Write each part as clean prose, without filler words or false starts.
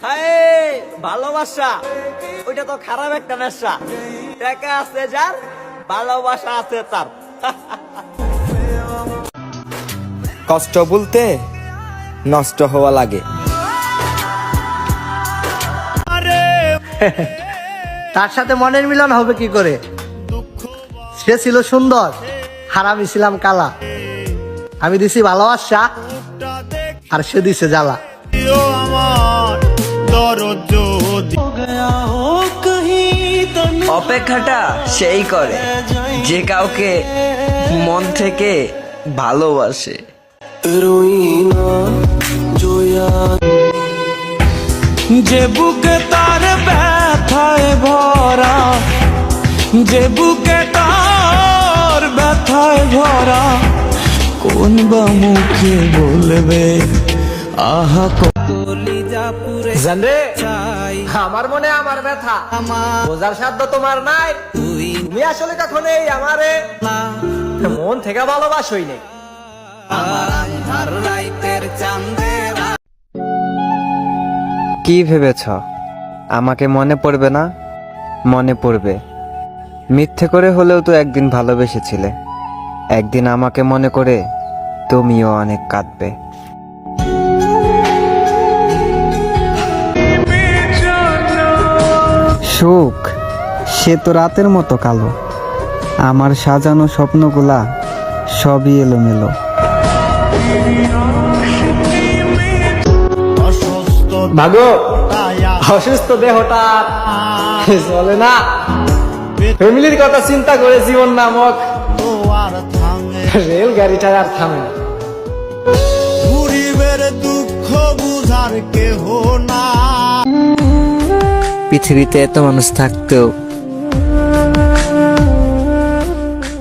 হায় ভালোবাসা ওইটা তো খারাপ একটা নেশা। টাকা আছে যার, ভালোবাসা আছে তার। কষ্ট বলতে নষ্ট হওয়া লাগে। তার সাথে মনের মিলন হবে কি করে? সে ছিল সুন্দর আর আমি ছিলাম কালা। আমি দিছি ভালোবাসা আর সে দিছে জ্বালা। অপেক্ষাটা সেই করে যে কাউকে মন থেকে ভালোবাসে। যে বুকে তার ব্যথায় ভরা, যে বুকে তার ব্যথায় ভরা, কোন বা মুখে বলবে আহা জানরে আমার মনে আমার ব্যথা বোঝার সাধ্য তোমার নাই। তুমি আসলে কখনো আমারে মন থেকে ভালোবাসোই নেই। কি ভেবেছ আমাকে মনে পড়বে না? মনে পড়বে। মিথ্যে করে হলেও তো একদিন ভালোবেসেছিলে। একদিন আমাকে মনে করে তুমিও অনেক কাঁদবে। সুখ সে তো রাতের মতো কালো, আমার সাজানো স্বপ্নগুলা সবই এলোমেলো। ভাগো অসুস্থ দেহটা চলে না। ফ্যামিলির কথা চিন্তা করে জীবন নামক রেল গাড়িটা আর থামে না। গরিবের দুঃখ বুঝার কেহ না। পৃথিবীতে এত মানুষ থাকতেও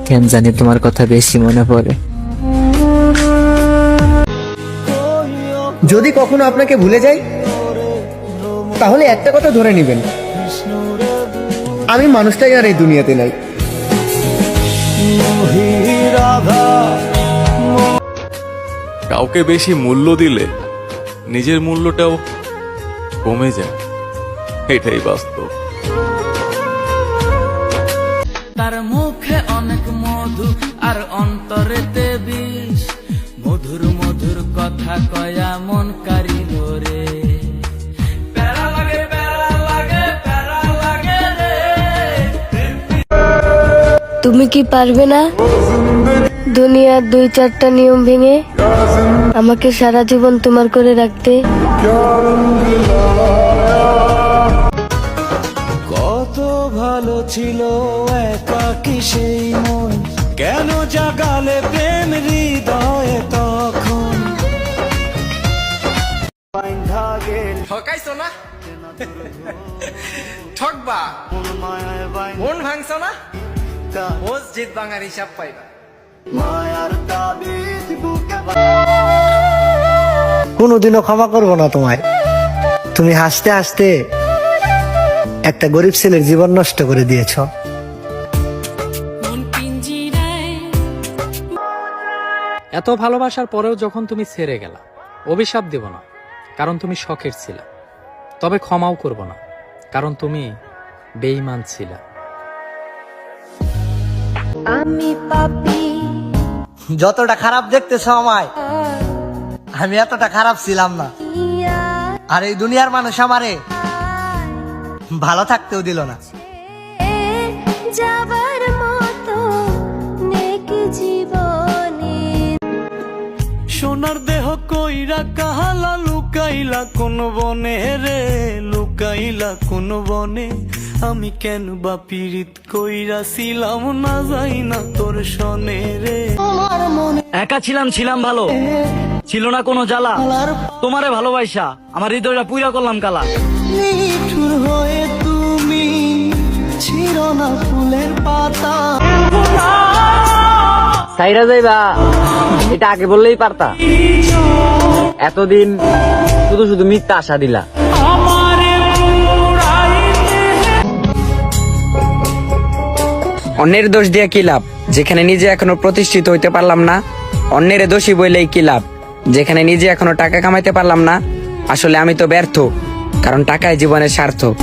কেন জানি তোমার কথা বেশি মনে পড়ে। যদি কখনো আপনাকে ভুলে যাই তাহলে একটা কথা ধরে নেবেন, আমি মানুষটাই আর এই দুনিয়াতে নাই। কাউকে বেশি মূল্য দিলে নিজের মূল্যটাও কমে যায়, এটাই বাস্তব। তার মুখে অনেক মধু আর অন্তরেতে বিষ, মধুর মধুর কথা কয়া মন কারিল রে। প্যারা লাগে প্যারা লাগে প্যারা লাগে রে। তুমি কি পারবে না দুনিয়ার 2-4টা নিয়ম ভেঙে আমাকে সারা জীবন তোমার করে রাখতে? কত ভালো ছিল একাকী সেই মন, কেন জাগালে প্রেম হৃদয়ে তখন। ঠকাইছো না, ঠকবা, মন ভাঙছো না, মসজিদ ভাঙার হিসাব পাইবা। কোনোদিনও ক্ষমা করবো না তোমায়। তুমি হাসতে হাসতে একটা গরিব ছেলের জীবন নষ্ট করে দিয়েছ। এত ভালোবাসার পরেও যখন তুমি ছেড়ে গেলা, অভিশাপ দেব না, কারণ তুমি শখের ছিলা। তবে ক্ষমাও করব না, কারণ তুমি বেঈমান ছিলা। আমি পাপী যতটা খারাপ দেখতেছ আমায়, আমি এতটা খারাপ ছিলাম না। আর এই দুনিয়ার মানুষ আমারে ভালো থাকতেও দিল না। যাবার মতো নেকি জীবনে। সোনার দেহ কইরা কাহালা লুকাইলা কোন বনে রে, লুকাইলা কোন বনে। আমি কেন বা পীড়িত কইরা ছিলাম না যাই না তোর সনে রে। একা ছিলাম ভালো, ছিল না কোনো জ্বালা। তোমারে ভালোবাসা আমার হৃদয়টা পুইরা করলাম কালা। নিঠুর হয়ে তুমি ছিল না ফুলের পাতা। সাইরা যাইবা এটা আগে বললেই পারতা। এতদিন শুধু শুধু মিথ্যা আশা দিলা। অন্যের দোষ দিয়ে কি লাভ যেখানে নিজে এখনো প্রতিষ্ঠিত হইতে পারলাম না? অন্যের দোষী বইলেই কি লাভ যেখানে নিজে এখনো টাকা কামাইতে পারলাম না? আসলে আমি তো ব্যর্থ, কারণ টাকাই জীবনের সার্থক।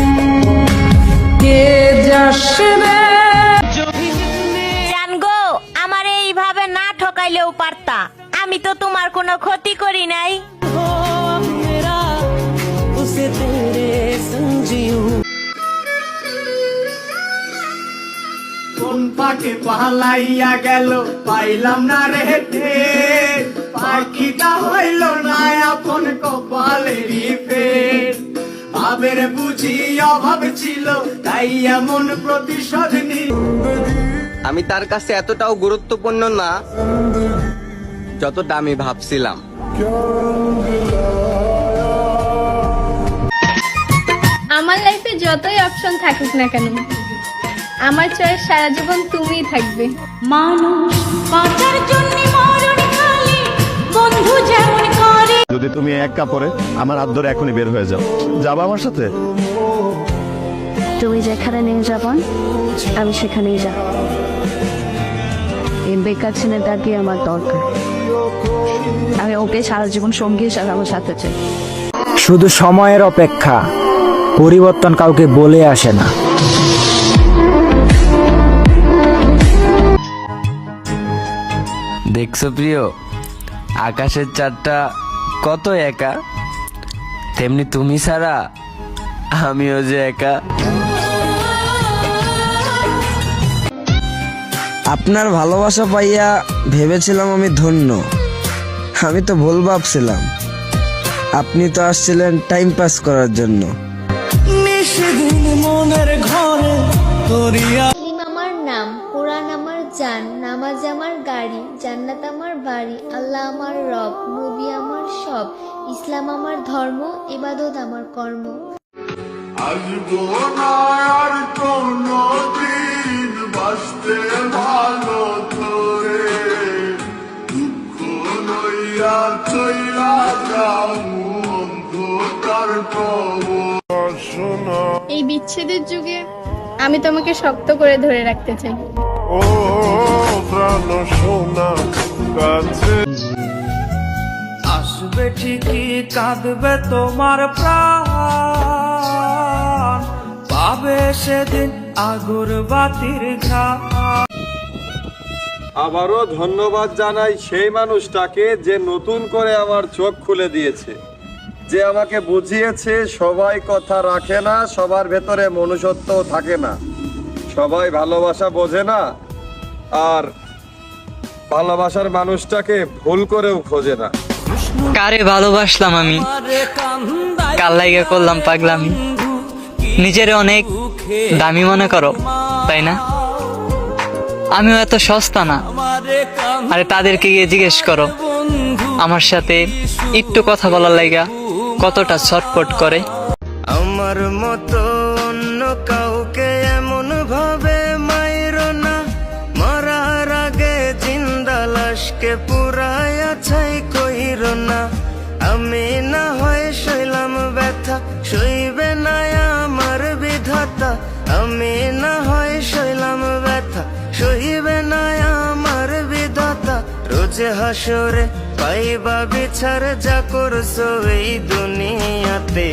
জানগো আমার এইভাবে না ঠকাইলেও পারতা, আমি তো তোমার কোনো ক্ষতি করি নাই। কোন পাকে পালাইয়া গেল পাইলাম না রে ঠের, পাখিটা হইল না আপন কপালেরই ফের। ভাবের বুঝি অভাব ছিল তাই এমন প্রতিশোধ নিল। আমি তার কাছে এতটাও গুরুত্বপূর্ণ না যতটা আমি ভাবছিলাম। আমার লাইফে যতই অপশন থাকুক না কেন, আমার চয়েস সারা জীবন তুমিই থাকবে। মানুষ বাঁচার জন্য মরণ খালি বন্ধু যেমন করে। যদি তুমি এক কাপড়ে আমার হাত ধরে এখনই বের হয়ে যাও, যাবা আমার সাথে? তুমি যেখানে নিয়ে যাবেন আমি সেখানেই যাব। এই বেকার ছেলেটাকে আমার দরকার, আমি ওকে সারা জীবন সঙ্গী হিসাবে আমার সাথে চাই। শুধু সময়ের অপেক্ষা, পরিবর্তন কাউকে বলে আসে না। দেখছো প্রিয়, আকাশের চাঁদটা কত একা, তেমনি তুমি ছাড়া আমিও যে একা। আপনার ভালোবাসা পাইয়া ভেবেছিলাম আমি ধন্য, আমি তো ভুল ভাবছিলাম। আপনি তো আসছিলেন টাইম পাস করার জন্য। নিষেদিন মনের ঘরে করিয়া আমার নাম, কোরআন আমার জান, নামাজ আমার গাড়ি, জান্নাত আমার বাড়ি, আল্লাহ আমার রব, নবী আমার সব, ইসলাম আমার ধর্ম, ইবাদত আমার কর্ম। আসবো না আর কোনদিন বাঁচতে ভালো করে, দুঃখ লইয়া চইলা যাও অন্ধকার কবর। শোনা এই বিচ্ছেদের যুগে আমি তোমাকে শক্ত করে ধরে রাখতে চাই। ও প্রাণ শোনা কাছে। আসবে ঠিকই কাঁদবে তোমার প্রাণ, পাবে সেদিন আগুর বাতির ঘা। আবারও ধন্যবাদ জানাই সেই মানুষটাকে যে নতুন করে আমার চোখ খুলে দিয়েছে, যে আমাকে বুঝিয়েছে সবাই কথা রাখে না, সবার ভেতরে মনুষ্যত্ব থাকে না, সবাই ভালোবাসা বোঝে না, আর ভালোবাসার মানুষটাকে ভুল করেও খোঁজে না। কারে ভালোবাসলাম আমি, কার লাইগা করলাম পাগলামি। নিজের অনেক দামি মনে করো তাই না? আমিও এত সস্তা না। আরে তাদেরকে গিয়ে জিজ্ঞেস করো আমার সাথে একটু কথা বলার লাইগা কতটা ছটফট করে। আমার মতো অন্য কাউকে এমন ভাবে মাইরো না, মরার আগে জিন্দা লাশকে পুরায়া ছাই কইরো না। আমি না হয় সইলাম ব্যথা, সইবে না আমার বিধাতা। আমি না হয় সইলাম ব্যথা, সইবে না আমার বিধাতা। রোজে হাসরে পাইবা বিচার যা করছো এই দুনিয়াতে।